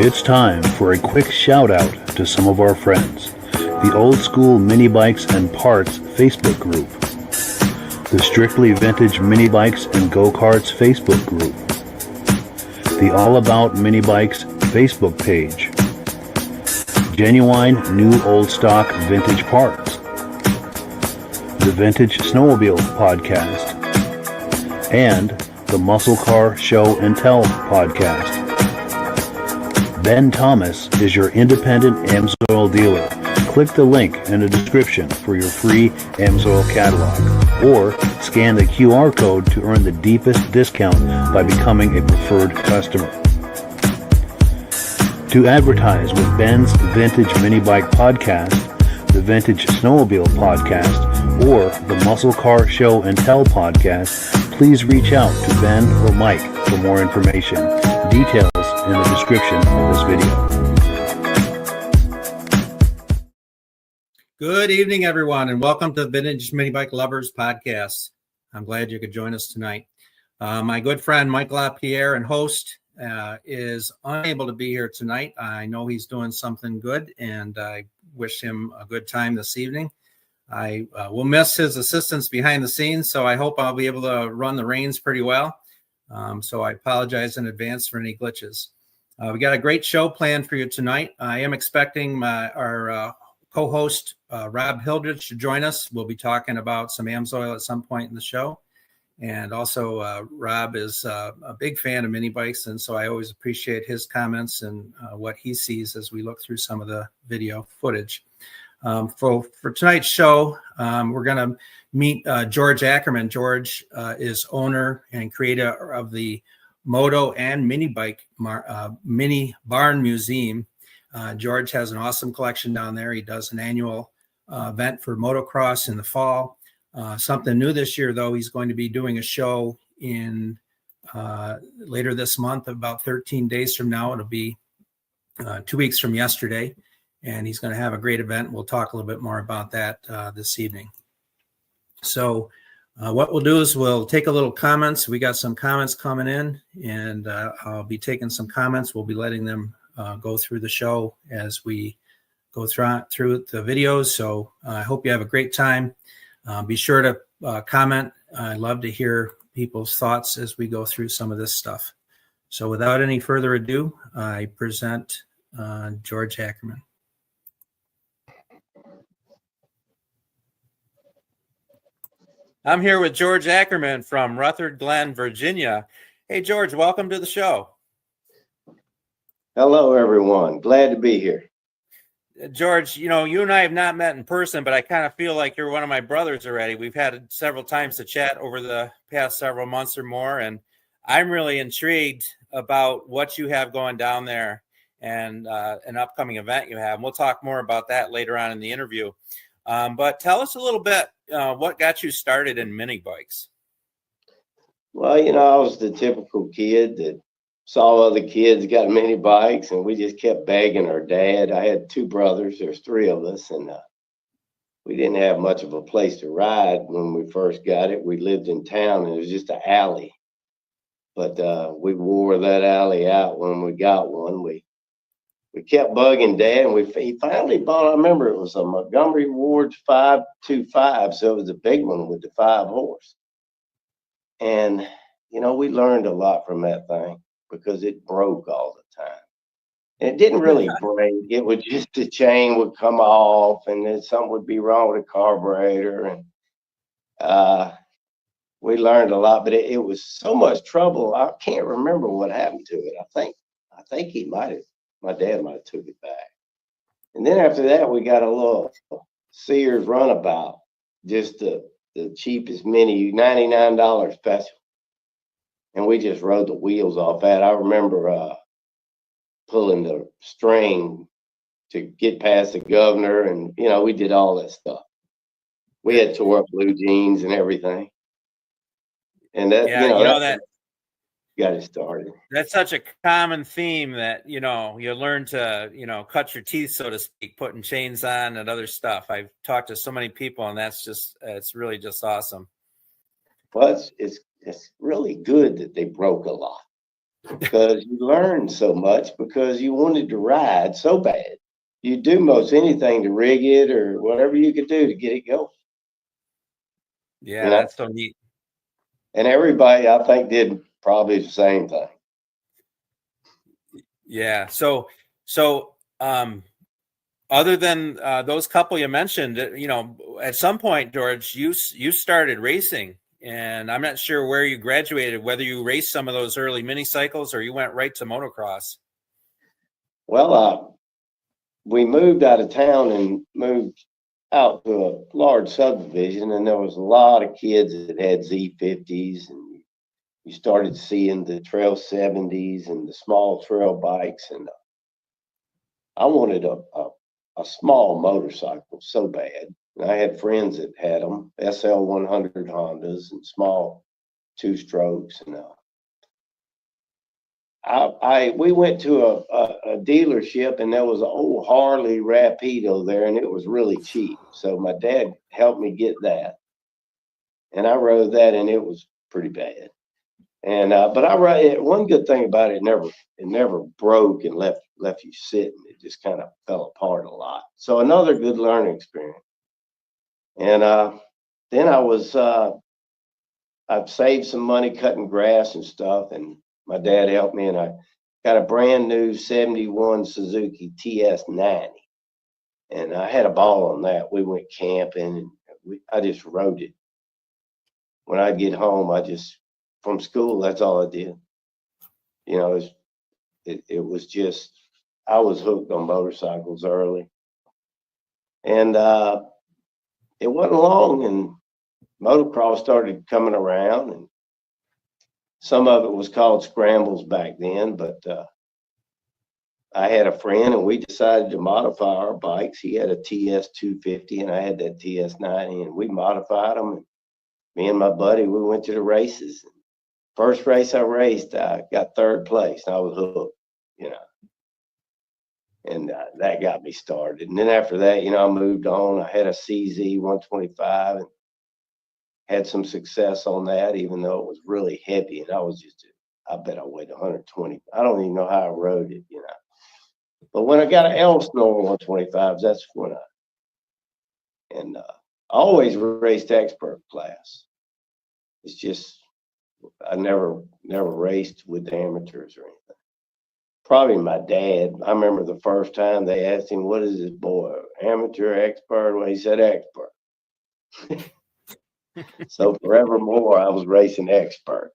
It's time for a quick shout out to some of our friends. The Old School Mini Bikes and Parts Facebook group. The Strictly Vintage Mini Bikes and Go-Karts Facebook group. The All About Mini Bikes Facebook page. Genuine New Old Stock Vintage Parts. The Vintage Snowmobile podcast. And the Muscle Car Show and Tell podcast. Ben Thomas is your independent AMSOIL dealer. Click the link in the description for your free AMSOIL catalog, or scan the QR code to earn the deepest discount by becoming a preferred customer. To advertise with Ben's Vintage Mini Bike podcast, the Vintage Snowmobile podcast, or the Muscle Car Show and Tell podcast, please reach out to Ben or Mike for more information. Details in the description of this video. Good evening, everyone, and welcome to the Vintage Mini Bike Lovers podcast. I'm glad you could join us tonight. My good friend Mike LaPierre and host is unable to be here tonight. I know he's doing something good, and I wish him a good time this evening. I will miss his assistance behind the scenes, so I hope I'll be able to run the reins pretty well. So I apologize in advance for any glitches. We got a great show planned for you tonight. I am expecting our co-host Rob Hildreth to join us. We'll be talking about some AMSOIL at some point in the show. And also Rob is a big fan of mini bikes, and so I always appreciate his comments and what he sees as we look through some of the video footage. For tonight's show, we're going to meet George Ackerman. George is owner and creator of the Moto and Mini Bike Mini Barn Museum. George has an awesome collection down there. He does an annual event for motocross in the fall. Something new this year, though, he's going to be doing a show in later this month, about 13 days from now. It'll be 2 weeks from yesterday, and he's going to have a great event. We'll talk a little bit more about that this evening. So what we'll do is we'll take a little comments. We got some comments coming in, and I'll be taking some comments. We'll be letting them go through the show as we go through the videos. So I hope you have a great time. Be sure to comment. I love to hear people's thoughts as we go through some of this stuff. So without any further ado, I present George Ackerman. I'm here with George Ackerman from Ruther Glen, Virginia. Hey, George, welcome to the show. Hello, everyone. Glad to be here. George, you know, you and I have not met in person, but I kind of feel like you're one of my brothers already. We've had several times to chat over the past several months or more, and I'm really intrigued about what you have going down there and an upcoming event you have. And we'll talk more about that later on in the interview. But tell us a little bit, what got you started in mini bikes? Well, you know, I was the typical kid that saw other kids got mini bikes, and we just kept begging our dad. I had two brothers. There's three of us, and we didn't have much of a place to ride when we first got it. We lived in town, and it was just an alley. But we wore that alley out when we got one. We kept bugging Dad, and he finally bought, I remember it was a Montgomery Ward's 525, so it was a big one with the 5 horse. And, you know, we learned a lot from that thing because it broke all the time. And it didn't really break. It was just the chain would come off, and then something would be wrong with the carburetor. And we learned a lot, but it was so much trouble. I can't remember what happened to it. I think my dad might have took it back. And then after that, we got a little Sears runabout, just the cheapest mini, $99 special. And we just rode the wheels off that. I remember pulling the string to get past the governor, and, you know, we did all that stuff. We had tore up blue jeans and everything. And that, that got it started. That's such a common theme that, you know, you learn to, you know, cut your teeth, so to speak, putting chains on and other stuff. I've talked to so many people, and it's really just awesome. Well, it's really good that they broke a lot. because you learned so much because you wanted to ride so bad. You do most anything to rig it or whatever you could do to get it going. Yeah, You know, that's so neat. and everybody I think did probably the same thing. Yeah. So other than those couple you mentioned, at some point, George, you started racing, and I'm not sure where you graduated, whether you raced some of those early mini cycles or you went right to motocross. Well, we moved out of town and moved out to a large subdivision, and there was a lot of kids that had Z50s, and you started seeing the Trail 70s and the small trail bikes, and I wanted a small motorcycle so bad. And I had friends that had them, SL 100 Hondas and small two strokes, and we went to a dealership, and there was an old Harley Rapido there, and it was really cheap. So my dad helped me get that, and I rode that, and it was pretty bad. And but I rode it. One good thing about it, it never broke and left you sitting. It just kind of fell apart a lot. So another good learning experience. And then I've saved some money cutting grass and stuff, and my dad helped me, and I got a brand new 71 Suzuki TS90. And I had a ball on that. We went camping, and I just rode it. When I'd get home, from school, that's all I did. You know, it was just, I was hooked on motorcycles early. And it wasn't long, and motocross started coming around, and some of it was called scrambles back then, but I had a friend, and we decided to modify our bikes. He had a TS 250, and I had that TS 90, and we modified them. And me and my buddy, we went to the races. First race I raced, I got third place, and I was hooked, you know. And that got me started. And then after that, I moved on. I had a CZ 125 and had some success on that, even though it was really heavy. And I bet I weighed 120. I don't even know how I rode it, But when I got an Elsinore 125s, that's when I always raced expert class. It's just, I never raced with the amateurs or anything. Probably my dad. I remember the first time they asked him, "What is this boy, amateur, expert?" Well, he said expert. So forevermore, I was racing expert.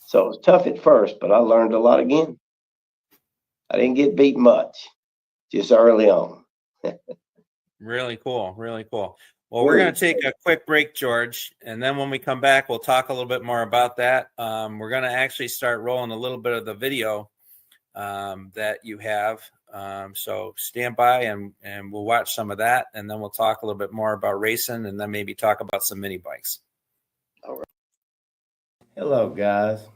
So it was tough at first, but I learned a lot again. I didn't get beat much, just early on. Really cool. Really cool. Well, we're going to take a quick break, George, and then when we come back, we'll talk a little bit more about that. We're going to actually start rolling a little bit of the video that you have. So stand by, and we'll watch some of that, and then we'll talk a little bit more about racing, and then maybe talk about some mini bikes. All right. Hello, guys.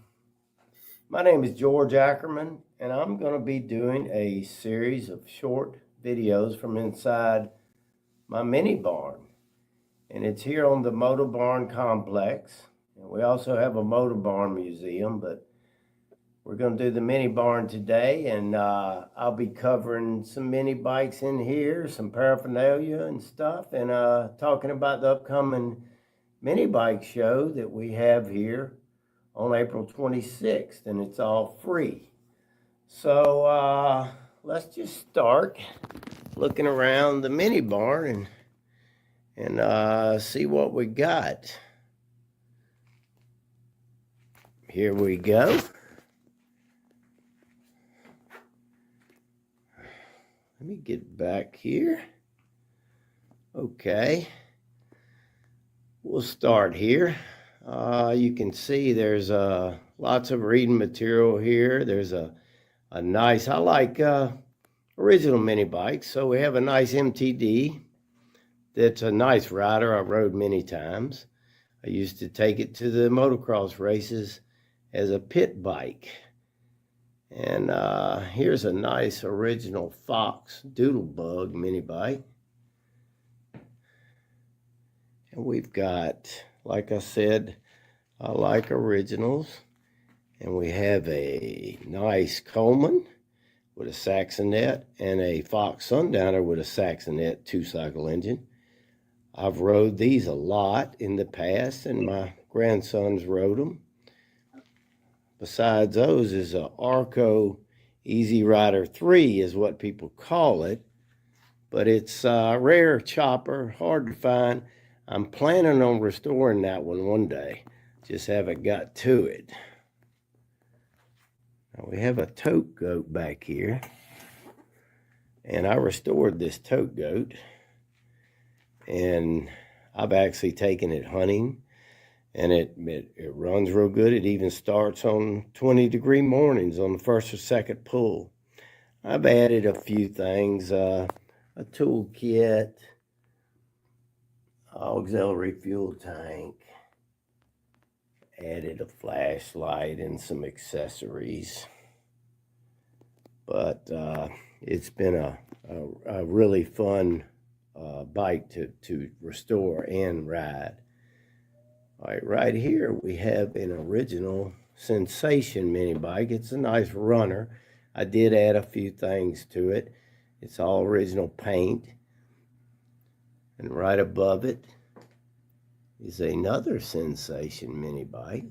My name is George Ackerman, and I'm going to be doing a series of short videos from inside my mini barn. And it's here on the Moto Barn complex. And we also have a Moto Barn museum, but we're going to do the mini barn today, and I'll be covering some mini bikes in here, some paraphernalia and stuff, and talking about the upcoming mini bike show that we have here on April 26th, and it's all free. So let's just start looking around the mini barn and see what we got. Here we go. Let me get back here. Okay. We'll start here. You can see there's lots of reading material here. There's a nice, I like original mini bikes. So we have a nice MTD. That's a nice rider. I rode many times. I used to take it to the motocross races as a pit bike. And here's a nice original Fox Doodlebug mini bike. And we've got, like I said, I like originals. And we have a nice Coleman with a Saxonet and a Fox Sundowner with a Saxonet 2-cycle engine. I've rode these a lot in the past, and my grandsons rode them. Besides those is a Arco Easy Rider 3 is what people call it, but it's a rare chopper, hard to find. I'm planning on restoring that one day, just haven't got to it. Now we have a tote goat back here, and I restored this tote goat, and I've actually taken it hunting, and it runs real good. It even starts on 20-degree mornings on the first or second pull. I've added a few things, a tool kit, auxiliary fuel tank, added a flashlight and some accessories. But it's been a really fun bike to restore and ride. All right, right here we have an original Sensation mini bike. It's a nice runner. I did add a few things to it. It's all original paint. And right above it is another Sensation mini bike.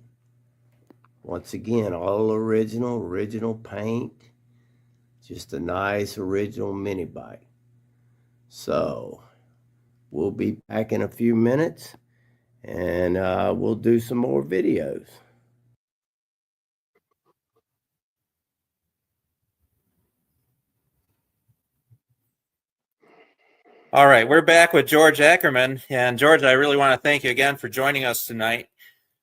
Once again, all original paint. Just a nice original mini bike. So we'll be back in a few minutes, and we'll do some more videos. All right, we're back with George Ackerman. And George, I really want to thank you again for joining us tonight.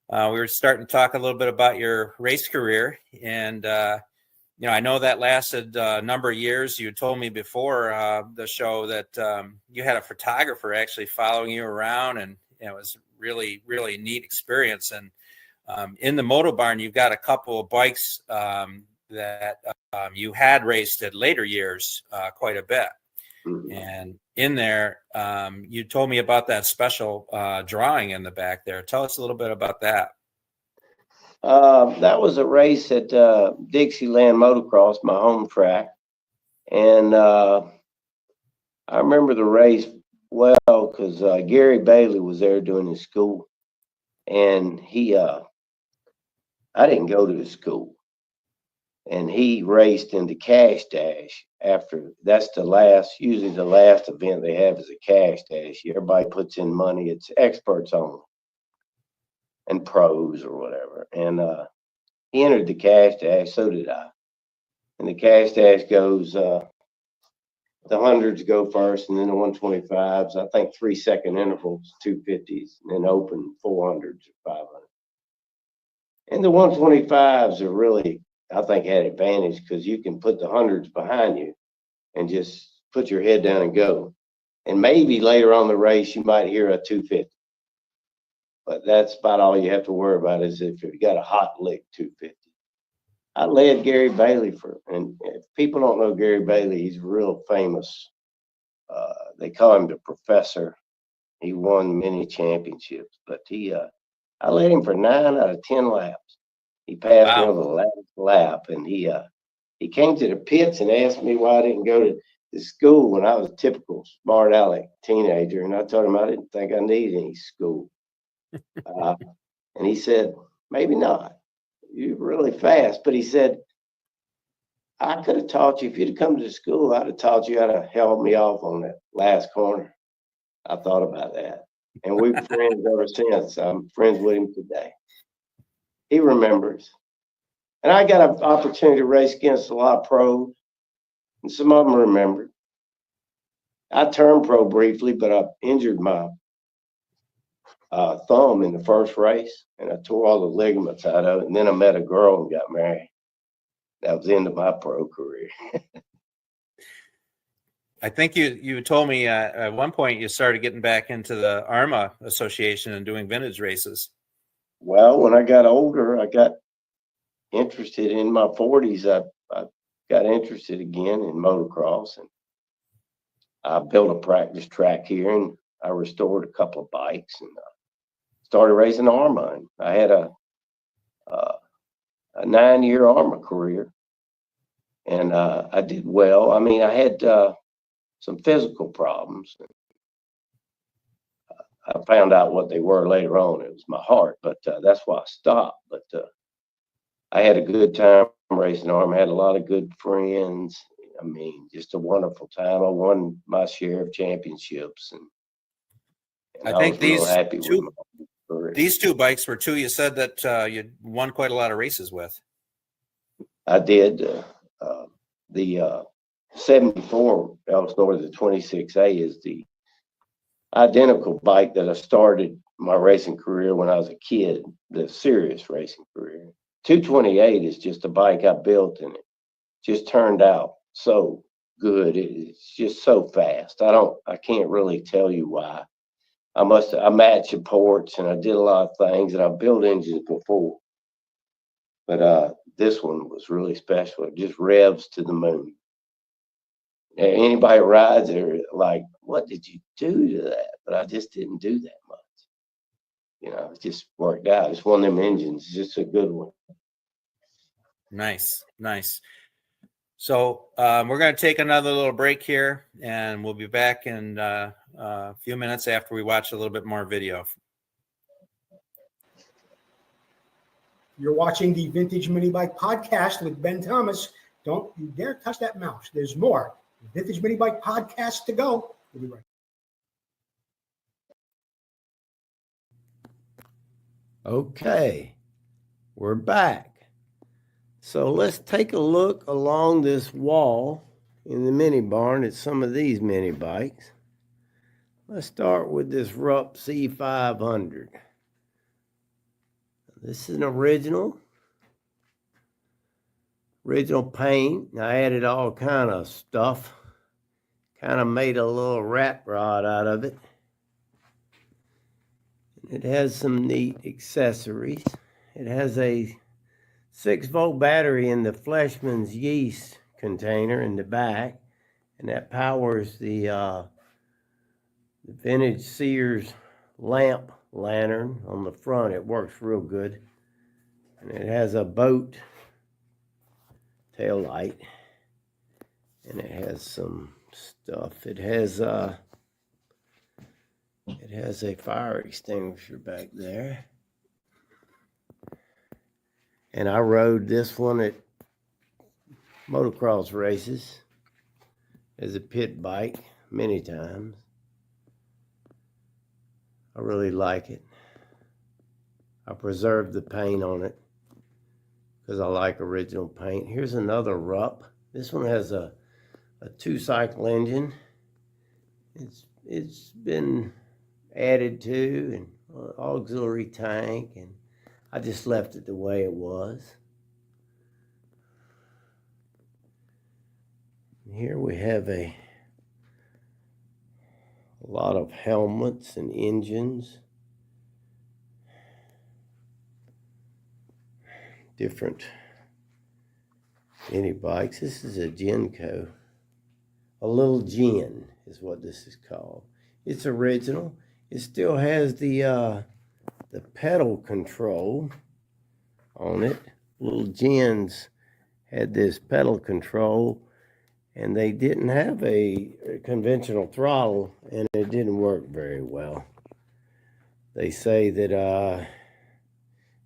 We were starting to talk a little bit about your race career. And, I know that lasted a number of years. You told me before the show that you had a photographer actually following you around. And it was really, really neat experience. And in the Moto Barn, you've got a couple of bikes that you had raced at later years quite a bit. And in there, you told me about that special drawing in the back there. Tell us a little bit about that. That was a race at Dixieland Motocross, my home track. And I remember the race well because Gary Bailey was there doing his school. And I didn't go to his school. And he raced in the Cash Dash after. That's usually the last event they have is a Cash Dash. Everybody puts in money. It's experts only and pros or whatever. And he entered the Cash Dash, so did I. And the Cash Dash goes, the hundreds go first, and then the 125s. I think 3-second intervals, 250s, and then open 400s or 500. And the 125s are really, I think, had advantage because you can put the hundreds behind you and just put your head down and go. And maybe later on the race, you might hear a 250. But that's about all you have to worry about is if you got a hot lick 250. I led Gary Bailey and if people don't know Gary Bailey, he's real famous. They call him the Professor. He won many championships, but I led him for 9 out of 10 laps. He passed me on the last lap, and he came to the pits and asked me why I didn't go to school when I was a typical smart aleck teenager, and I told him I didn't think I needed any school. And he said, maybe not. You're really fast. But he said, I could have taught you, if you'd have come to the school, I'd have taught you how to help me off on that last corner. I thought about that. And we've been friends ever since. I'm friends with him today. He remembers. And I got an opportunity to race against a lot of pros, and some of them remembered. I turned pro briefly, but I injured my thumb in the first race, and I tore all the ligaments out of it. And then I met a girl and got married. That was the end of my pro career. I think you told me at one point you started getting back into the ARMA Association and doing vintage races. Well, when I got older, I got interested in my 40s. I got interested again in motocross, and I built a practice track here, and I restored a couple of bikes and started racing ARMA. And I had a a 9-year Army career, and I did well. I mean, I had some physical problems. I found out what they were later on. It was my heart, but that's why I stopped. But I had a good time racing Army. I had a lot of good friends. I mean, just a wonderful time. I won my share of championships, and I I was think real happy with my career. these two bikes were two you said that you won quite a lot of races with. I did. The 74 Elsinore, the 26A, is the identical bike that I started my racing career when I was a kid, the serious racing career. 228 is just a bike I built, and it just turned out so good. It's just so fast. I can't really tell you why. I matched the ports, and I did a lot of things, and I built engines before. But this one was really special. It just revs to the moon. And anybody rides it are like, what did you do to that? But I just didn't do that much. You know, it just worked out. It's one of them engines. It's just a good one. Nice. So we're going to take another little break here, and we'll be back in a few minutes after we watch a little bit more video. You're watching the Vintage Mini Bike Podcast with Ben Thomas. Don't you dare touch that mouse. There's more Vintage Mini Bike Podcast to go. We'll be right back. Okay, we're back. So let's take a look along this wall in the mini barn at some of these mini bikes. Let's start with this Rupp C500. This is an original paint. I added all kind of stuff, kind of made a little rat rod out of it. It has some neat accessories. It has a 6-volt battery in the Fleshman's yeast container in the back, and that powers the vintage Sears lamp lantern on the front. It works real good. And it has a boat tail light, and it has some stuff. It has a fire extinguisher back there. And I rode this one at motocross races as a pit bike many times. I really like it. I preserved the paint on it because I like original paint. Here's another Rupp. This one has a 2-cycle engine. It's been added to, and auxiliary tank, and I just left it the way it was. Here we have a lot of helmets and engines. Different mini bikes. This is a Genco. A little Gen is what this is called. It's original. It still has the pedal control on it. Little Gens had this pedal control, and they didn't have a conventional throttle, and it didn't work very well. They say that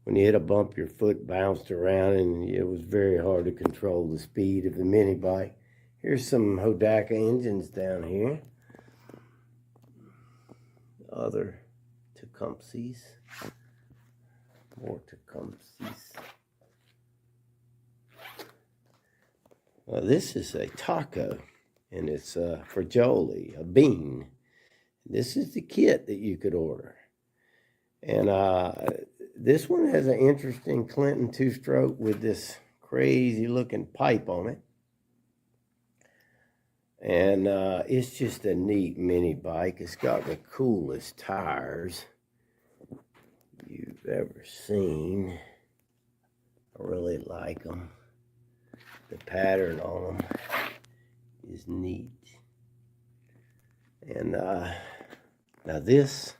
when you hit a bump, your foot bounced around, and it was very hard to control the speed of the mini bike. Here's some Hodaka engines down here. Other Tecumsehs. More Tecumsehs. This is a taco, and it's for Jolie, a bean. This is the kit that you could order. And this one has an interesting Clinton 2-stroke with this crazy looking pipe on it. And it's just a neat mini bike. It's got the coolest tires you've ever seen. I really like them. The pattern on them is neat. And now this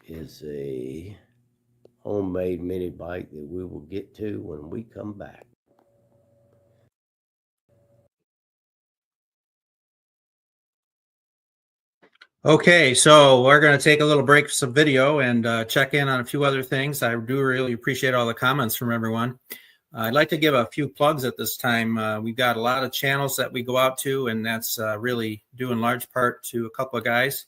is a homemade mini bike that we will get to when we come back. Okay, so we're going to take a little break for some video and check in on a few other things. I do really appreciate all the comments from everyone. I'd like to give a few plugs at this time. We've got a lot of channels that we go out to, and that's really due in large part to a couple of guys.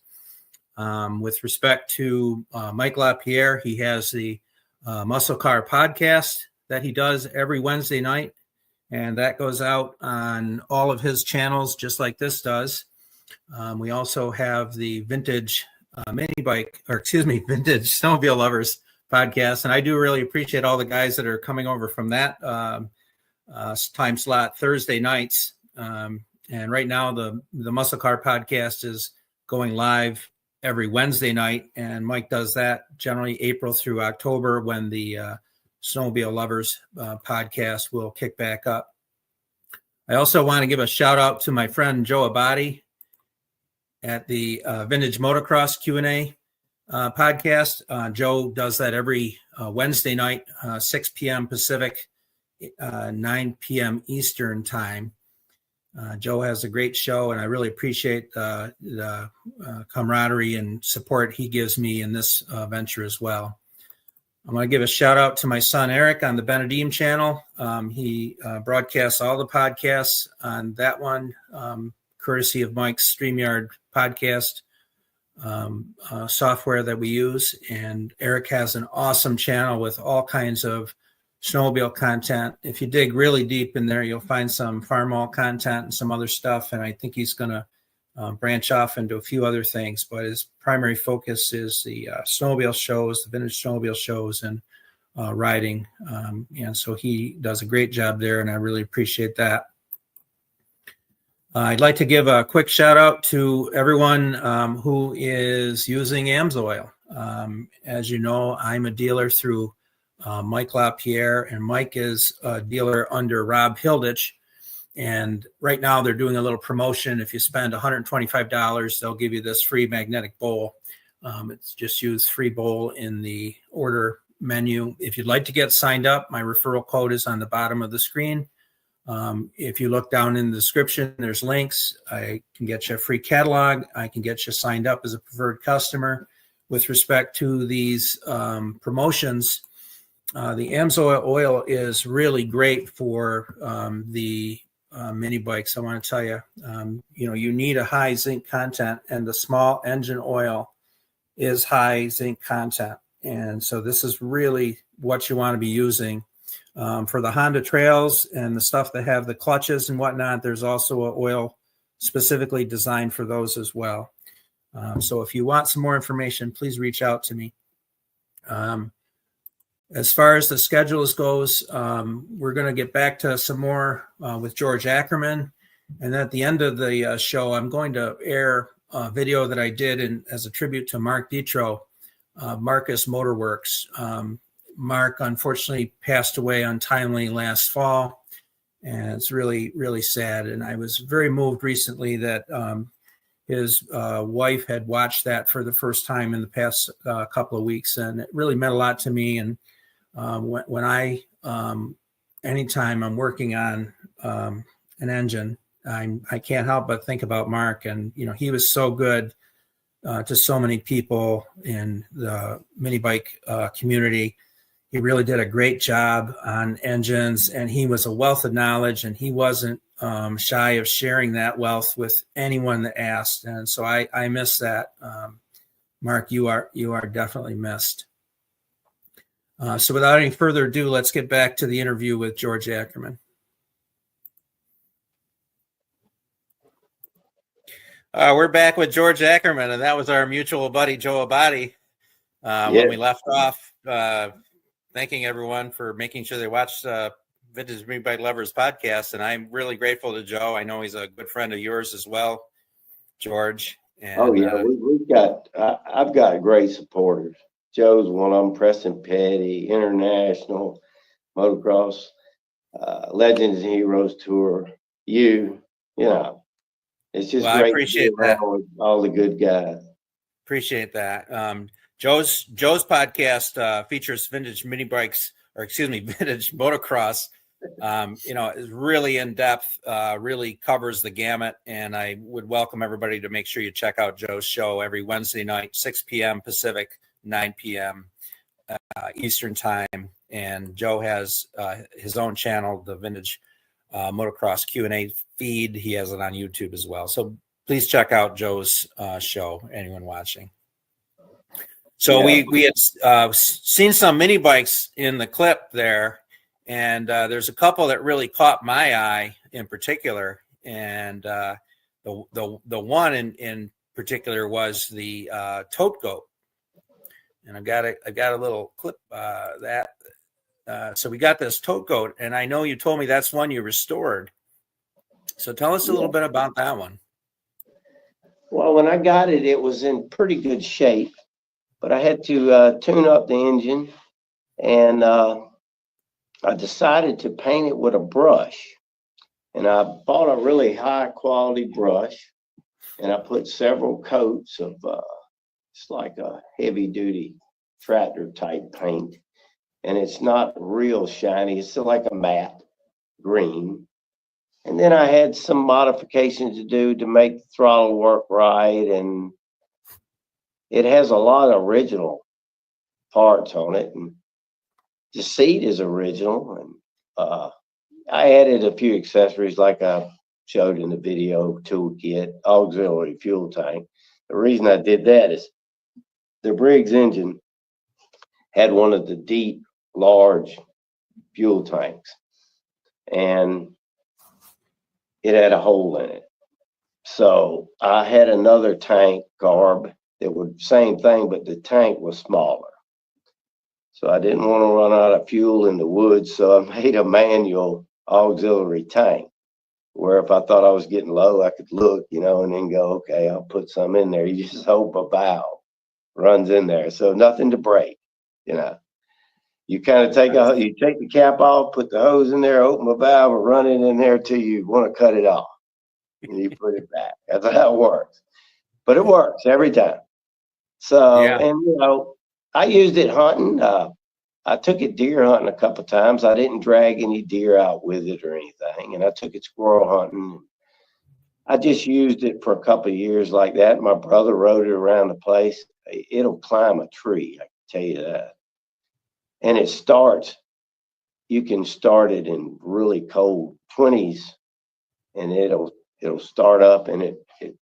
With respect to Mike LaPierre, he has the Muscle Car podcast that he does every Wednesday night, and that goes out on all of his channels just like this does. We also have the Vintage Vintage Snowmobile Lovers podcast, and I do really appreciate all the guys that are coming over from that time slot Thursday nights. And right now, the Muscle Car podcast is going live every Wednesday night, and Mike does that generally April through October when the Snowmobile Lovers podcast will kick back up. I also want to give a shout out to my friend Joe Abadi at the Vintage Motocross Q&A podcast. Joe does that every Wednesday night, 6 p.m. Pacific, 9 p.m. Eastern time. Joe has a great show, and I really appreciate the camaraderie and support he gives me in this venture as well. I'm going to give a shout out to my son Eric on the Benedim channel. He broadcasts all the podcasts on that one, courtesy of Mike's StreamYard podcast software that we use. And Eric has an awesome channel with all kinds of snowmobile content. If you dig really deep in there, you'll find some farmall content and some other stuff. And I think he's going to branch off into a few other things. But his primary focus is the snowmobile shows, the vintage snowmobile shows, and riding. And so he does a great job there, and I really appreciate that. I'd like to give a quick shout out to everyone who is using AMSOIL. As you know, I'm a dealer through Mike LaPierre, and Mike is a dealer under Rob Hilditch. And right now they're doing a little promotion. If you spend $125, they'll give you this free magnetic bowl. It's just use free bowl in the order menu. If you'd like to get signed up, my referral code is on the bottom of the screen. If you look down in the description, there's links. I can get you a free catalog. I can get you signed up as a preferred customer. With respect to these promotions, the AMSOIL oil is really great for the mini bikes. I want to tell you, you need a high zinc content, and the small engine oil is high zinc content. And so this is really what you want to be using. For the Honda trails and the stuff that have the clutches and whatnot, there's also an oil specifically designed for those as well. So if you want some more information, please reach out to me. As far as the schedules goes, we're going to get back to some more with George Ackerman. And at the end of the show, I'm going to air a video that I did as a tribute to Mark Ditro, Marcus Motorworks. Mark unfortunately passed away untimely last fall, and it's really, really sad. And I was very moved recently that his wife had watched that for the first time in the past couple of weeks, and it really meant a lot to me. And when I, anytime I'm working on an engine, I can't help but think about Mark. And, he was so good to so many people in the mini bike community. He really did a great job on engines, and he was a wealth of knowledge, and he wasn't shy of sharing that wealth with anyone that asked. And so I miss that. Mark, you are definitely missed. So without any further ado, let's get back to the interview with George Ackerman. We're back with George Ackerman, and that was our mutual buddy, Joe Abadi. When we left off, thanking everyone for making sure they watched Vintage Mini Bike Lovers podcast. And I'm really grateful to Joe. I know he's a good friend of yours as well, George. And, I've got great supporters. Joe's one of them, Preston Petty, International, Motocross, Legends and Heroes Tour. It's just great. I appreciate that. All the good guys. Appreciate that. Joe's podcast features vintage mini bikes, or excuse me, vintage motocross. Is really in depth, really covers the gamut, and I would welcome everybody to make sure you check out Joe's show every Wednesday night, 6 p.m. Pacific, 9 p.m. Eastern time. And Joe has his own channel, the Vintage Motocross Q&A feed. He has it on YouTube as well. So please check out Joe's show, anyone watching. So we had seen some mini bikes in the clip there, and there's a couple that really caught my eye in particular. And the one in particular was the Tote Goat. And I've got a little clip that. So we got this Tote Goat, and I know you told me that's one you restored. So tell us a little bit about that one. Well, when I got it, it was in pretty good shape, but I had to tune up the engine, and I decided to paint it with a brush. And I bought a really high quality brush, and I put several coats of it's like a heavy duty tractor type paint, and it's not real shiny. It's still like a matte green. And then I had some modifications to do to make the throttle work right, and it has a lot of original parts on it, and the seat is original, and I added a few accessories like I showed in the video: toolkit, auxiliary fuel tank. The reason I did that is the Briggs engine had one of the deep, large fuel tanks, and it had a hole in it. So I had another tank carb that would same thing, but the tank was smaller. So I didn't want to run out of fuel in the woods, so I made a manual auxiliary tank where if I thought I was getting low, I could look, and then go, okay, I'll put some in there. You just hope a valve runs in there. So nothing to break, You kind of you take the cap off, put the hose in there, open the valve, and run it in there till you want to cut it off. And you put it back. That's how it works. But it works every time. So, and I used it hunting. I took it deer hunting a couple of times. I didn't drag any deer out with it or anything. And I took it squirrel hunting. I just used it for a couple of years like that. My brother rode it around the place. It'll climb a tree, I can tell you that. And you can start it in really cold 20s, and it'll start up, and it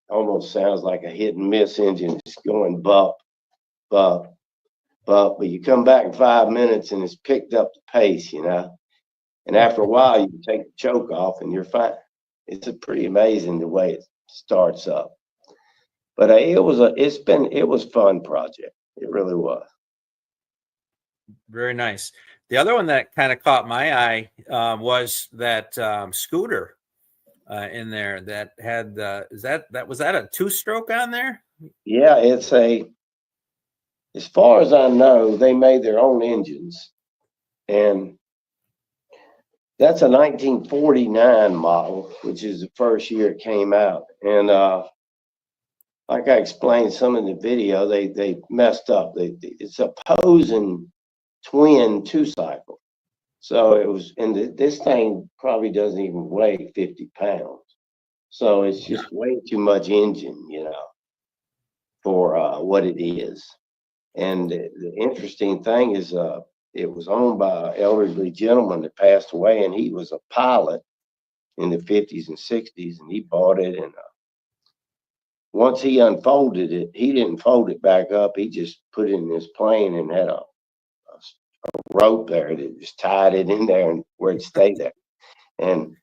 almost sounds like a hit and miss engine. It's going bump, bump, bump, but you come back in 5 minutes and it's picked up the pace, and after a while you can take the choke off and you're fine. It's pretty amazing the way it starts up. But it was a fun project. It really was. Very nice. The other one that kind of caught my eye was that scooter in there that had was that a 2-stroke on there? Yeah, as far as I know, they made their own engines, and that's a 1949 model, which is the first year it came out. And like I explained some in the video, they messed up. It's a Posen twin 2-cycle. So it was, and this thing probably doesn't even weigh 50 pounds. So it's just way too much engine, for what it is. And the interesting thing is, it was owned by an elderly gentleman that passed away, and he was a pilot in the 50s and 60s, and he bought it. And once he unfolded it, he didn't fold it back up. He just put it in his plane and had a rope there that just tied it in there and where it stayed there. And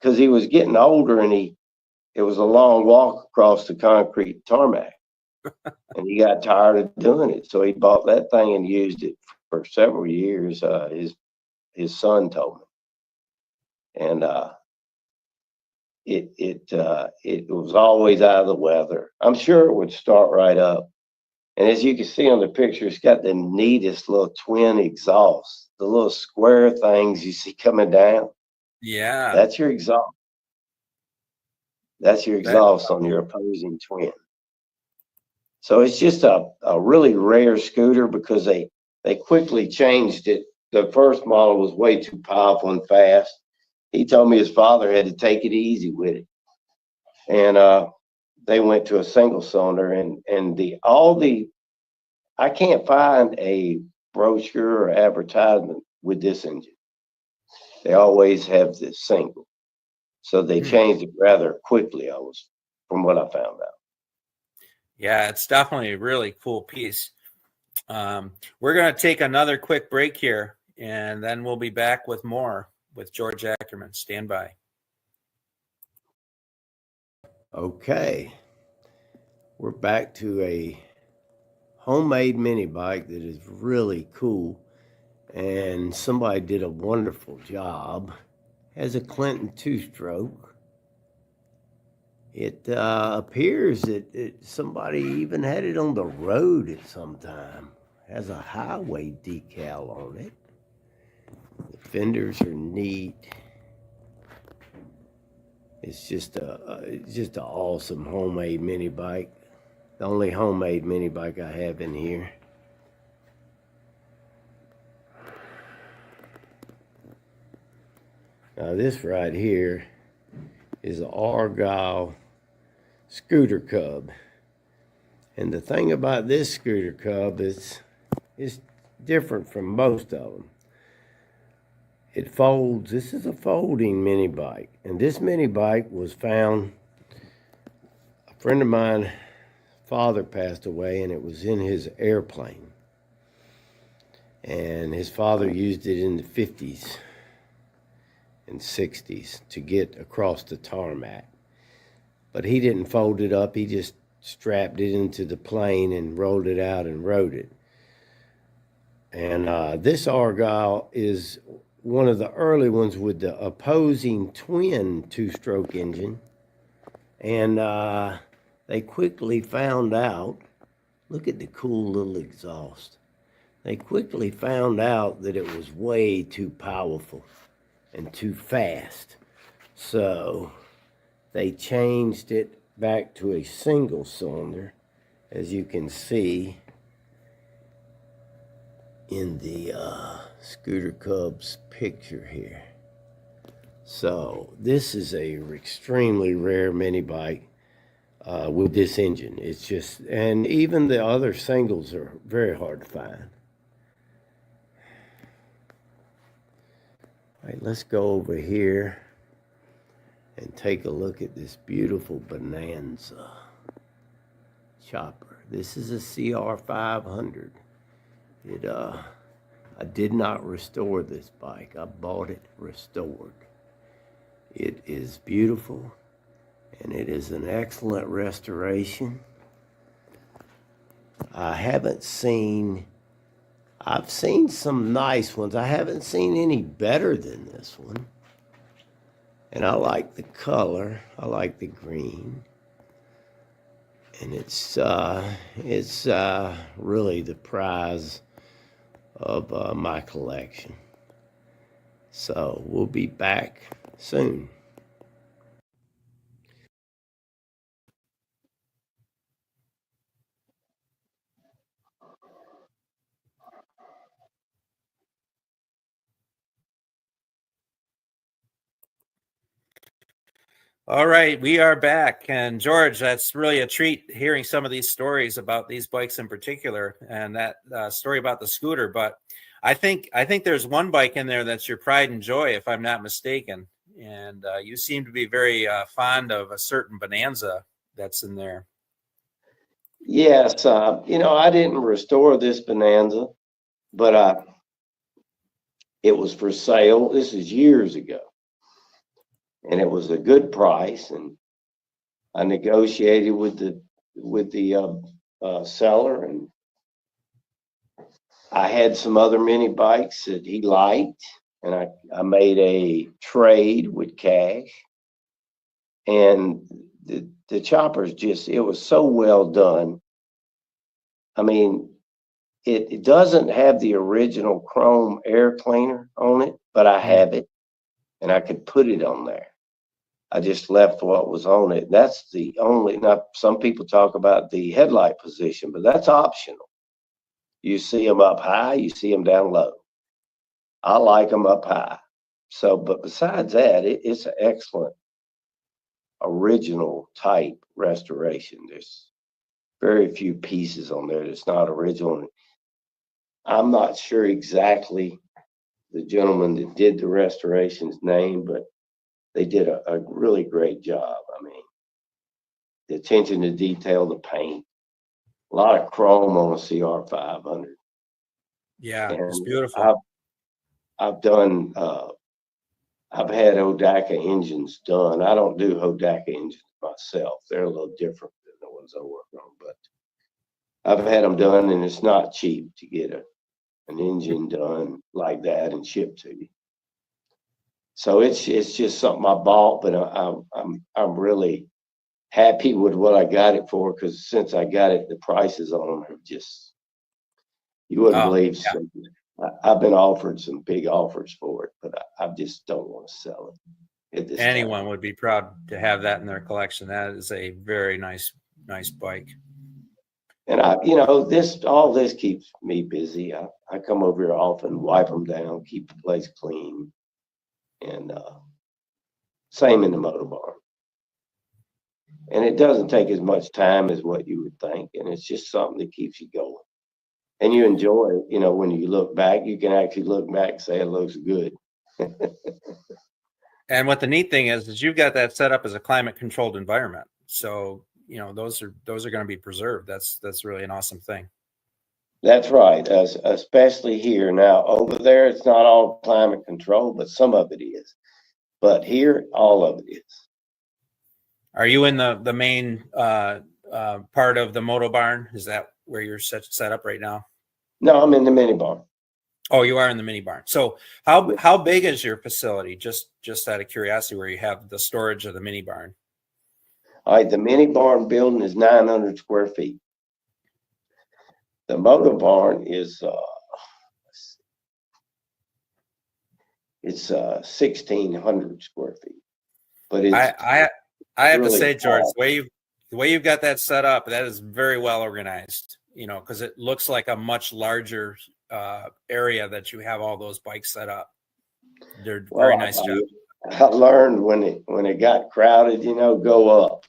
because he was getting older, and it was a long walk across the concrete tarmac, and he got tired of doing it, so he bought that thing and used it for several years. His son told me, and it was always out of the weather. I'm sure it would start right up. And as you can see on the picture, it's got the neatest little twin exhaust, the little square things you see coming down. Yeah. That's your exhaust. That's your exhaust on your opposing twin. So it's just a really rare scooter because they quickly changed it. The first model was way too powerful and fast. He told me his father had to take it easy with it. And they went to a single cylinder, and I can't find a brochure or advertisement with this engine. They always have this single. So they changed it rather quickly, from what I found out. Yeah, it's definitely a really cool piece. We're going to take another quick break here, and then we'll be back with more with George Ackerman. Stand by. Okay. We're back to a homemade mini bike that is really cool, and somebody did a wonderful job. Has a Clinton two-stroke. It appears that somebody even had it on the road at some time. Has a highway decal on it. The fenders are neat. It's just an awesome homemade mini bike. The only homemade mini bike I have in here. Now this right here is an Argyle scooter cub. And the thing about this scooter cub is it's different from most of them. It folds. This is a folding mini bike. And this mini bike was found, a friend of mine, father passed away, and it was in his airplane. And his father used it in the 50s and 60s to get across the tarmac. But he didn't fold it up. He just strapped it into the plane and rolled it out and rode it. And this Argyle is one of the early ones with the opposing twin two-stroke engine. And they quickly found out, look at the cool little exhaust. They quickly found out that it was way too powerful and too fast. So they changed it back to a single cylinder, as you can see in the Scooter Cub's picture here. So this is a extremely rare mini bike with this engine. It's just, and even the other singles are very hard to find. All right, let's go over here and take a look at this beautiful Bonanza chopper. This is a CR500. I did not restore this bike. I bought it restored. It is beautiful, and it is an excellent restoration. I've seen some nice ones. I haven't seen any better than this one. And I like the color. I like the green. And it's really the prize of my collection. So we'll be back soon. All right, we are back. And George, that's really a treat hearing some of these stories about these bikes in particular, and that story about the scooter. But I think there's one bike in there that's your pride and joy, if I'm not mistaken. And you seem to be very fond of a certain Bonanza that's in there. Yes, I didn't restore this Bonanza, but it was for sale. This is years ago. And it was a good price, and I negotiated with the seller, and I had some other mini bikes that he liked, and I made a trade with cash, and the chopper's it was so well done. I mean, it doesn't have the original chrome air cleaner on it, but I have it, and I could put it on there. I just left what was on it. That's the only, now some people talk about the headlight position, but that's optional. You see them up high, you see them down low. I like them up high. So, but besides that, it's an excellent original type restoration. There's very few pieces on there that's not original. I'm not sure exactly the gentleman that did the restoration's name, but they did a really great job. I mean, the attention to detail, the paint, a lot of chrome on a CR500. Yeah, And it's beautiful. I've done, I've had Hodaka engines done. I don't do Hodaka engines myself. They're a little different than the ones I work on, but I've had them done, and it's not cheap to get an engine done like that and shipped to you. So it's just something I bought, but I'm really happy with what I got it for, because since I got it, the prices on them have just, you wouldn't believe. Yeah. Some, I've been offered some big offers for it, but I just don't want to sell it at this Anyone time. would be proud to have that in their collection. That is a very nice bike. And all this keeps me busy. I come over here often, wipe them down, keep the place clean, and same in the motor barn. And it doesn't take as much time as what you would think, and it's just something that keeps you going. And you enjoy it, when you look back, you can actually look back and say it looks good. And what the neat thing is you've got that set up as a climate controlled environment. So, those are going to be preserved. That's really an awesome thing. That's right, especially here. Now, over there, it's not all climate controlled, but some of it is. But here, all of it is. Are you in the main part of the moto barn? Is that where you're set up right now? No, I'm in the mini barn. Oh, you are in the mini barn. So how big is your facility? Just out of curiosity, where you have the storage of the mini barn? All right, the mini barn building is 900 square feet. The motor barn is it's 1,600 square feet. But it's I have really to say, George, tall. the way you've got that set up, that is very well organized. Because it looks like a much larger area that you have all those bikes set up. They're very nice job. I learned when it got crowded, go up.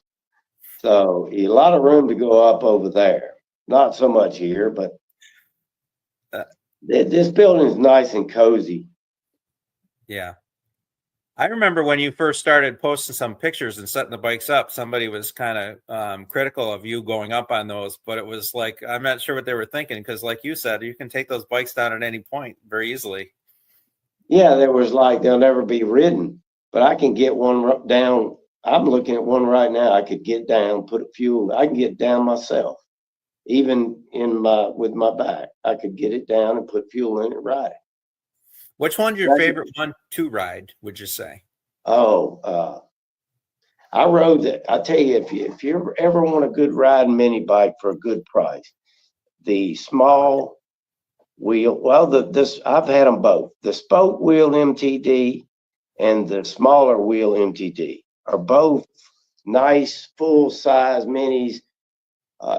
So a lot of room to go up over there. Not so much here, but this building is nice and cozy. Yeah. I remember when you first started posting some pictures and setting the bikes up, somebody was kind of critical of you going up on those, but it was like, I'm not sure what they were thinking, because like you said, you can take those bikes down at any point very easily. Yeah, there was like, they'll never be ridden, but I can get one down. I'm looking at one right now. I could get down, put a fuel. I can get down myself, even with my back. I could get it down and put fuel in it, ride it. Which one's your favorite one to ride, would you say? Oh, I rode that. I tell you, if you ever want a good riding mini bike for a good price, the small wheel, I've had them both. The spoke wheel MTD and the smaller wheel MTD are both nice, full size minis.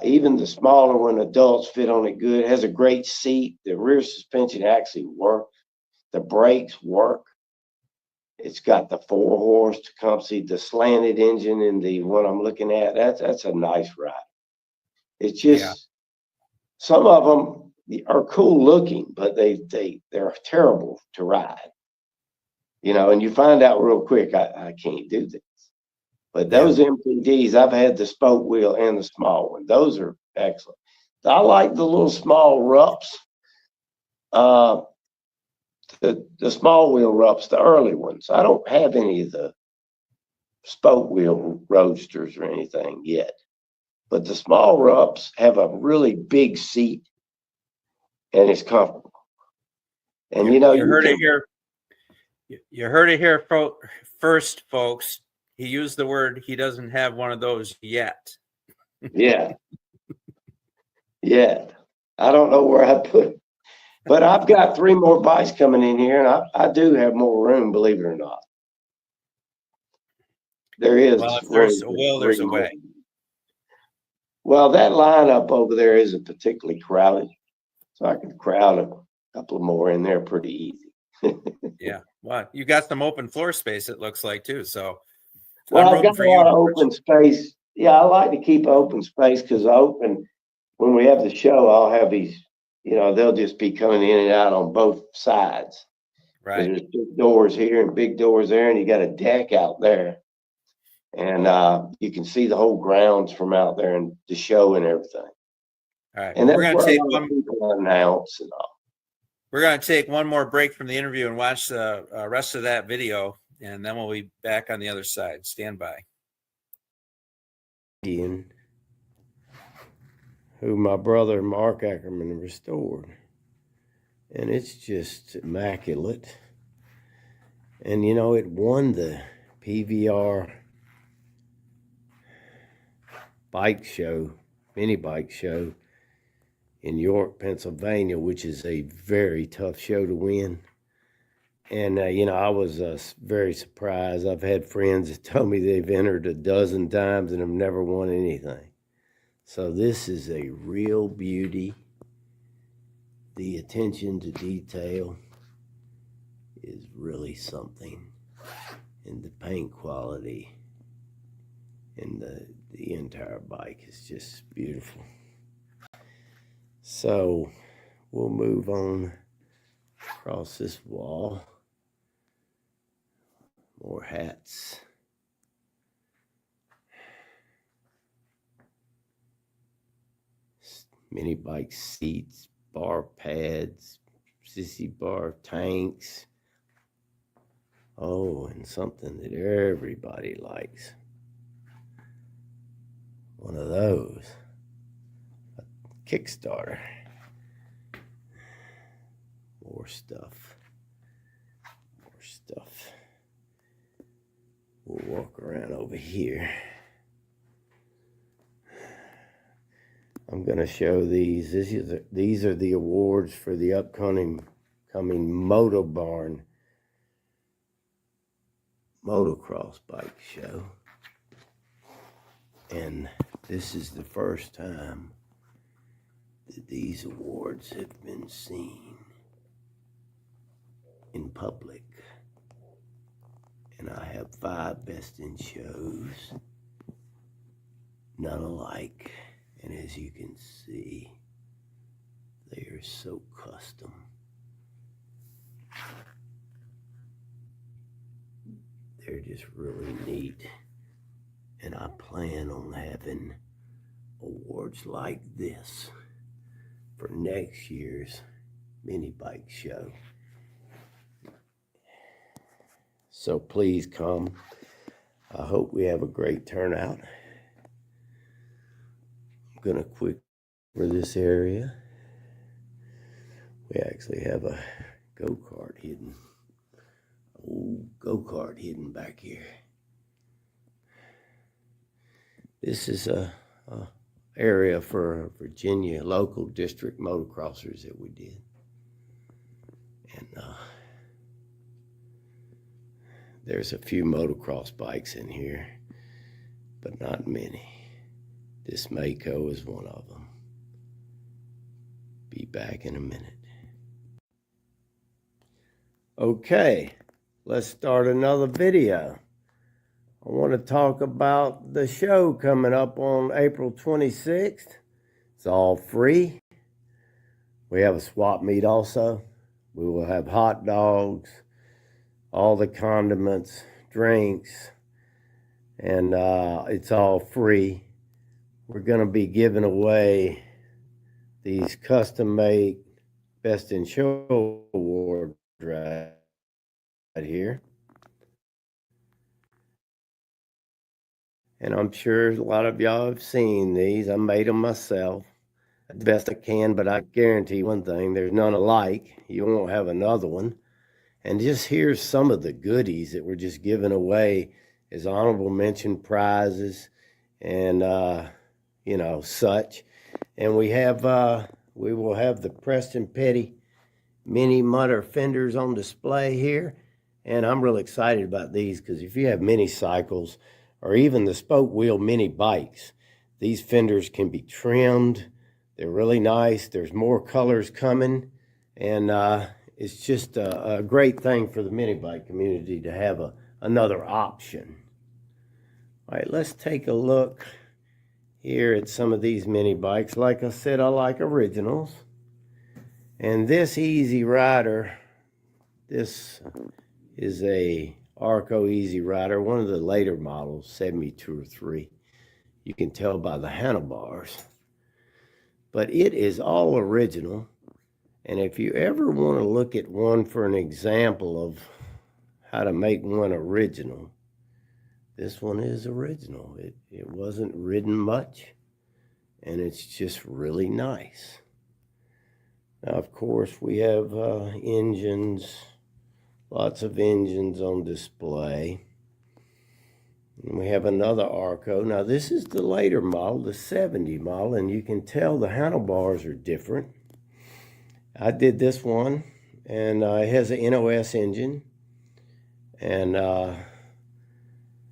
Even the smaller one, adults fit on it good. It has a great seat. The rear suspension actually works. The brakes work. It's got the 4-horse Tecumseh, the slanted engine in the one I'm looking at. That's a nice ride. It's just some of them are cool looking, but they're terrible to ride. And you find out real quick, I can't do this. But those MPDs, I've had the spoke wheel and the small one. Those are excellent. I like the little small Rups. The small wheel Rups, the early ones. I don't have any of the spoke wheel roadsters or anything yet, but the small Rups have a really big seat and it's comfortable. And you heard it here. You heard it here first, folks. He used the word, he doesn't have one of those yet. Yeah. I don't know where I put it. But I've got 3 more bikes coming in here, and I do have more room, believe it or not. There is Well, if room there's a for will, there's three a more. way. Well, that lineup over there isn't particularly crowded, so I could crowd a couple more in there pretty easy. Yeah. Well, you got some open floor space, it looks like, too. So Well, I'm I've rooting got for a you, lot of George. open space. Yeah, I like to keep open space because when we have the show, I'll have these, they'll just be coming in and out on both sides. Right. There's big doors here and big doors there, and you got a deck out there. And you can see the whole grounds from out there and the show and everything. All right. And Well, that's where a lot of people announce and all. we're going to take one more break from the interview and watch the rest of that video, and then we'll be back on the other side. Stand by. Ian, who my brother Mark Ackerman restored. And it's just immaculate. And it won the PVR bike show, mini bike show in York, Pennsylvania, which is a very tough show to win. And, I was very surprised. I've had friends that tell me they've entered a dozen times and have never won anything. So this is a real beauty. The attention to detail is really something. And the paint quality and the entire bike is just beautiful. So we'll move on across this wall. More hats. Mini bike seats, bar pads, sissy bar tanks. Oh, and something that everybody likes. One of those. A Kickstarter. More stuff. More stuff. We'll walk around over here. I'm going to show these. These are the awards for the upcoming Moto Barn motocross bike show. And this is the first time that these awards have been seen in public. And I have 5 best in shows, none alike. And as you can see, they are so custom. They're just really neat. And I plan on having awards like this for next year's mini bike show. So please come. I hope we have a great turnout. I'm going to quick for this area. We actually have a go-kart hidden. Old go-kart hidden back here. This is a area for Virginia local district motocrossers that we did. And there's a few motocross bikes in here, but not many. This Mako is one of them. Be back in a minute. Okay, let's start another video. I want to talk about the show coming up on April 26th. It's all free. We have a swap meet also. We will have hot dogs, all the condiments, drinks, and it's all free. We're going to be giving away these custom-made Best in Show awards right here. And I'm sure a lot of y'all have seen these. I made them myself as best I can, but I guarantee one thing, there's none alike. You won't have another one. And just here's some of the goodies that we're just giving away as honorable mention prizes and, such. And we will have the Preston Petty mini mutter fenders on display here. And I'm really excited about these because if you have mini cycles or even the spoke wheel mini bikes. These fenders can be trimmed. They're really nice. There's more colors coming, and it's just a great thing for the mini bike community to have another option. All right, let's take a look here at some of these mini bikes. Like I said, I like originals. And this Easy Rider, this is a Arco Easy Rider, one of the later models, 72 or 3. You can tell by the handlebars. But it is all original. And if you ever want to look at one for an example of how to make one original, this one is original. It wasn't ridden much, and it's just really nice. Now, of course, we have engines, lots of engines on display. And we have another Arco. Now, this is the later model, the 70 model, and you can tell the handlebars are different. I did this one, and it has an NOS engine, and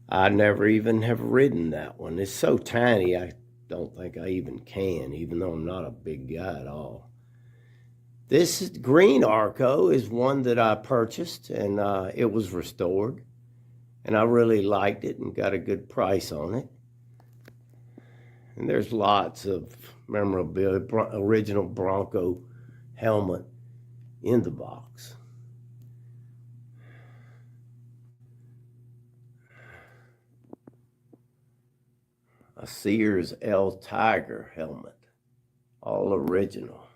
I never even have ridden that one. It's so tiny, I don't think I even can, even though I'm not a big guy at all. This green Arco is one that I purchased, and it was restored, and I really liked it and got a good price on it. And there's lots of memorabilia, original Bronco helmet in the box. A Sears L Tiger helmet, all original,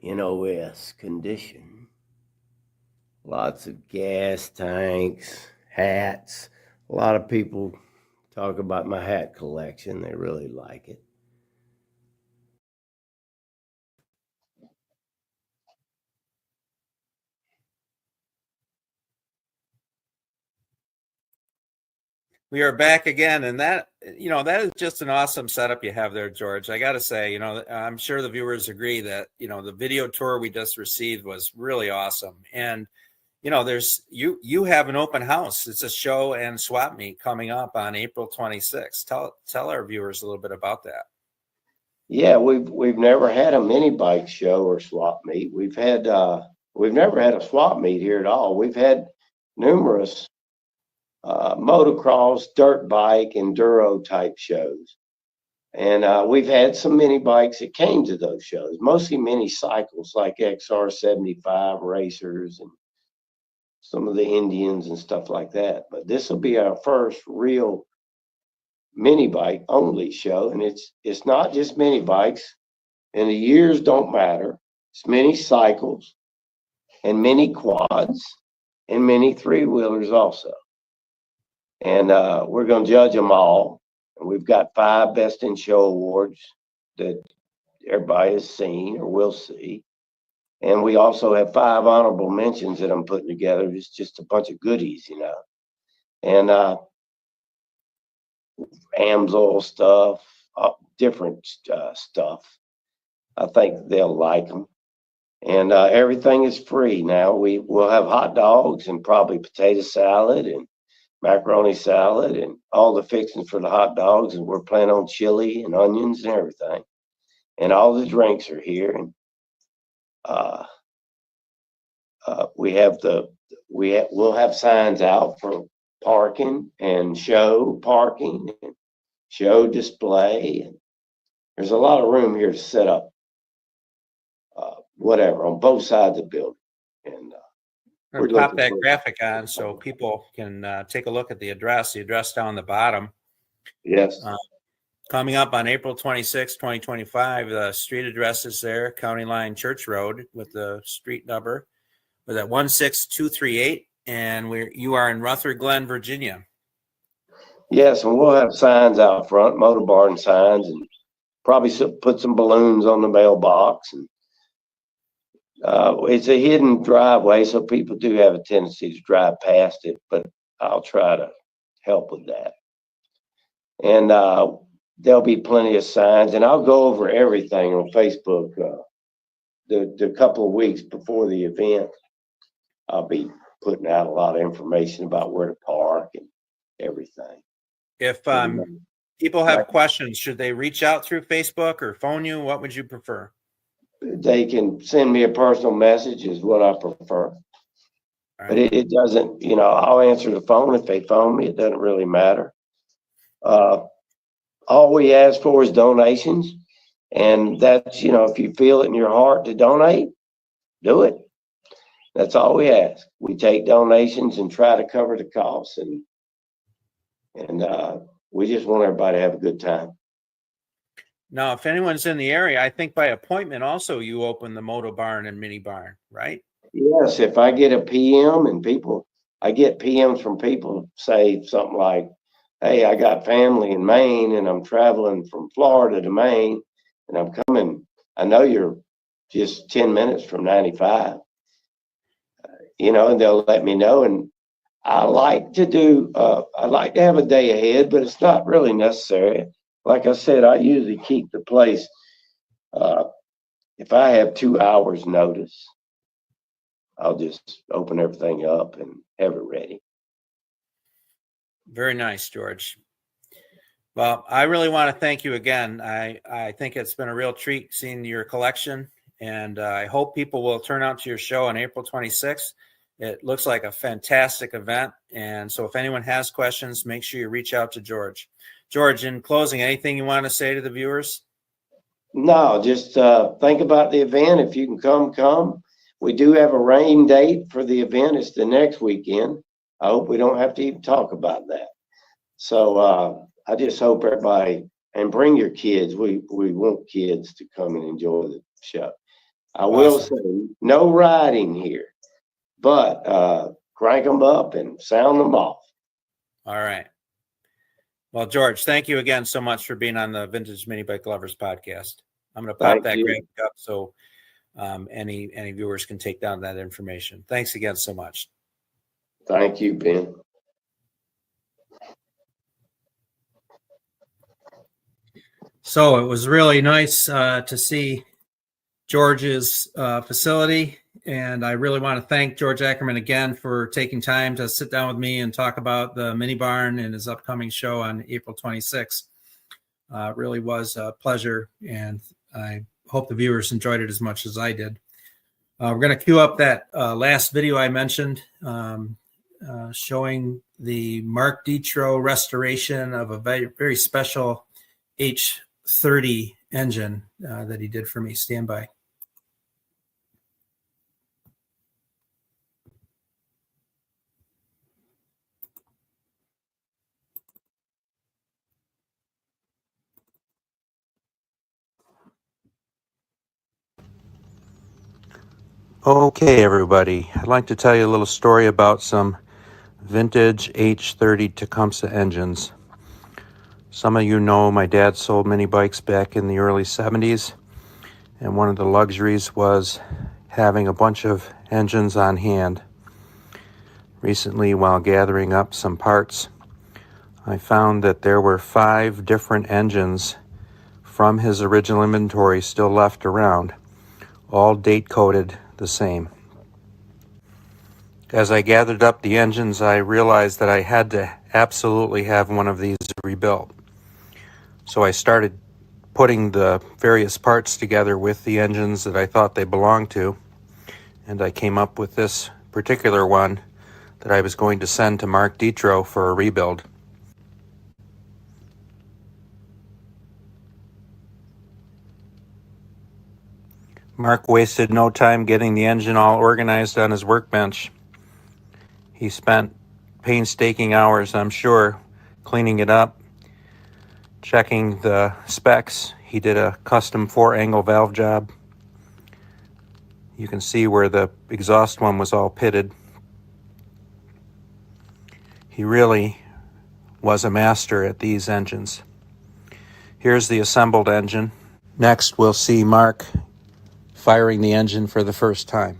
NOS condition. Lots of gas tanks, hats. A lot of people talk about my hat collection. They really like it. We are back again, and that is just an awesome setup you have there, George. I got to say, I'm sure the viewers agree that the video tour we just received was really awesome. And there's you have an open house. It's a show and swap meet coming up on April 26th. Tell our viewers a little bit about that. Yeah, we've never had a mini bike show or swap meet. We've never had a swap meet here at all. We've had numerous motocross, dirt bike, enduro type shows. And we've had some mini bikes that came to those shows, mostly mini cycles like XR75 racers and some of the Indians and stuff like that. But this will be our first real mini bike only show. And it's not just mini bikes, and the years don't matter. It's mini cycles and mini quads and mini three-wheelers also. And we're going to judge them all. And we've got 5 Best in Show awards that everybody has seen or will see. And we also have 5 honorable mentions that I'm putting together. It's just a bunch of goodies, And Amsoil stuff, different stuff. I think they'll like them. And everything is free now. We'll have hot dogs and probably potato salad and macaroni salad and all the fixings for the hot dogs, and we're planning on chili and onions and everything. And all the drinks are here. And we'll have signs out for parking and show parking and show display. And there's a lot of room here to set up whatever on both sides of the building. And we're pop that graphic on so people can take a look at the address down the bottom. Yes. Coming up on April 26, 2025, the street address is there, County Line Church Road with the street number. We're at 16238, and you are in Ruther Glen, Virginia. Yes, and we'll have signs out front, Moto Barn signs, and probably put some balloons on the mailbox. And it's a hidden driveway, so people do have a tendency to drive past it, but I'll try to help with that. And there'll be plenty of signs, and I'll go over everything on Facebook the couple of weeks before the event. I'll be putting out a lot of information about where to park and everything. If And, people have like, questions, should they reach out through Facebook or phone you? What would you prefer? they can send me a personal message is what I prefer. All But right. it doesn't, I'll answer the phone if they phone me. It doesn't really matter. All we ask for is donations. And that's, if you feel it in your heart to donate, do it. That's all we ask. We take donations and try to cover the costs. And we just want everybody to have a good time. Now, if anyone's in the area, I think by appointment also you open the Moto Barn and Mini Barn, right? Yes, if I get a PM and I get PMs from people say something like, hey, I got family in Maine and I'm traveling from Florida to Maine and I'm coming. I know you're just 10 minutes from 95, and they'll let me know. And I like to have a day ahead, but it's not really necessary. Like I said, I usually keep the place, if I have 2 hours notice, I'll just open everything up and have it ready. Very nice, George. Well, I really want to thank you again. I think it's been a real treat seeing your collection, and I hope people will turn out to your show on April 26th. It looks like a fantastic event, and so if anyone has questions, make sure you reach out to George. George, in closing, anything you want to say to the viewers? No, just think about the event. If you can come. We do have a rain date for the event. It's the next weekend. I hope we don't have to even talk about that. So I just hope everybody, and bring your kids. We want kids to come and enjoy the show. I will say no riding here, but crank them up and sound them off. All right. Well, George, thank you again so much for being on the Vintage Mini Bike Lovers podcast. I'm going to pop that graphic up so any viewers can take down that information. Thanks again so much. Thank you, Ben. So it was really nice to see George's facility, and I really want to thank George Ackerman again for taking time to sit down with me and talk about the mini barn and his upcoming show on April 26th. It really was a pleasure, and I hope the viewers enjoyed it as much as I did. We're going to cue up that last video I mentioned showing the Mark Ditro restoration of a very, very special H30 engine that he did for me. Stand by. Okay, everybody. I'd like to tell you a little story about some vintage H30 Tecumseh engines. Some of you know my dad sold mini bikes back in the early 70s, and one of the luxuries was having a bunch of engines on hand. Recently, while gathering up some parts, I found that there were 5 different engines from his original inventory still left around, all date-coded the same. As I gathered up the engines, I realized that I had to absolutely have one of these rebuilt. So I started putting the various parts together with the engines that I thought they belonged to, and I came up with this particular one that I was going to send to Mark Ditro for a rebuild. Mark wasted no time getting the engine all organized on his workbench. He spent painstaking hours, I'm sure, cleaning it up, checking the specs. He did a custom 4-angle valve job. You can see where the exhaust one was all pitted. He really was a master at these engines. Here's the assembled engine. Next, we'll see Mark firing the engine for the first time.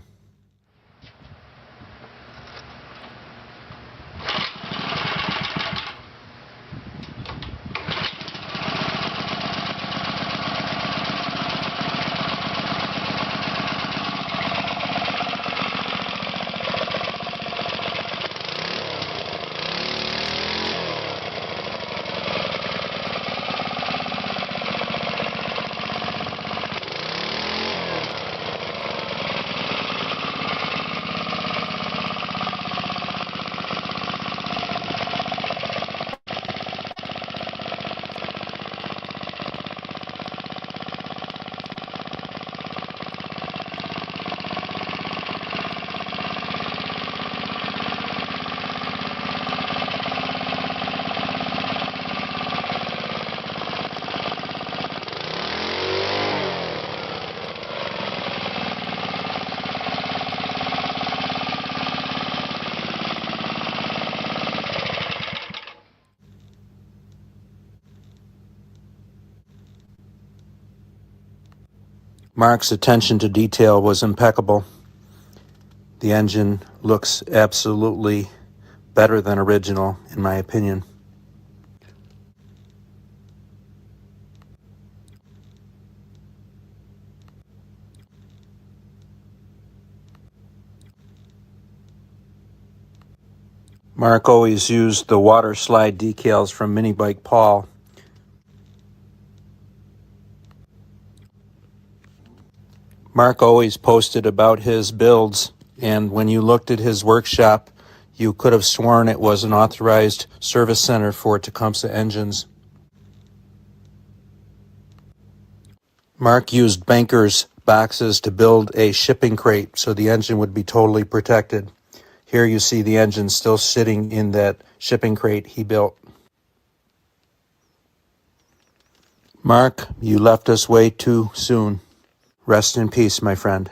Mark's attention to detail was impeccable. The engine looks absolutely better than original, in my opinion. Mark always used the water slide decals from Mini Bike Paul. Mark always posted about his builds, and when you looked at his workshop, you could have sworn it was an authorized service center for Tecumseh engines. Mark used bankers' boxes to build a shipping crate so the engine would be totally protected. Here you see the engine still sitting in that shipping crate he built. Mark, you left us way too soon. Rest in peace, my friend.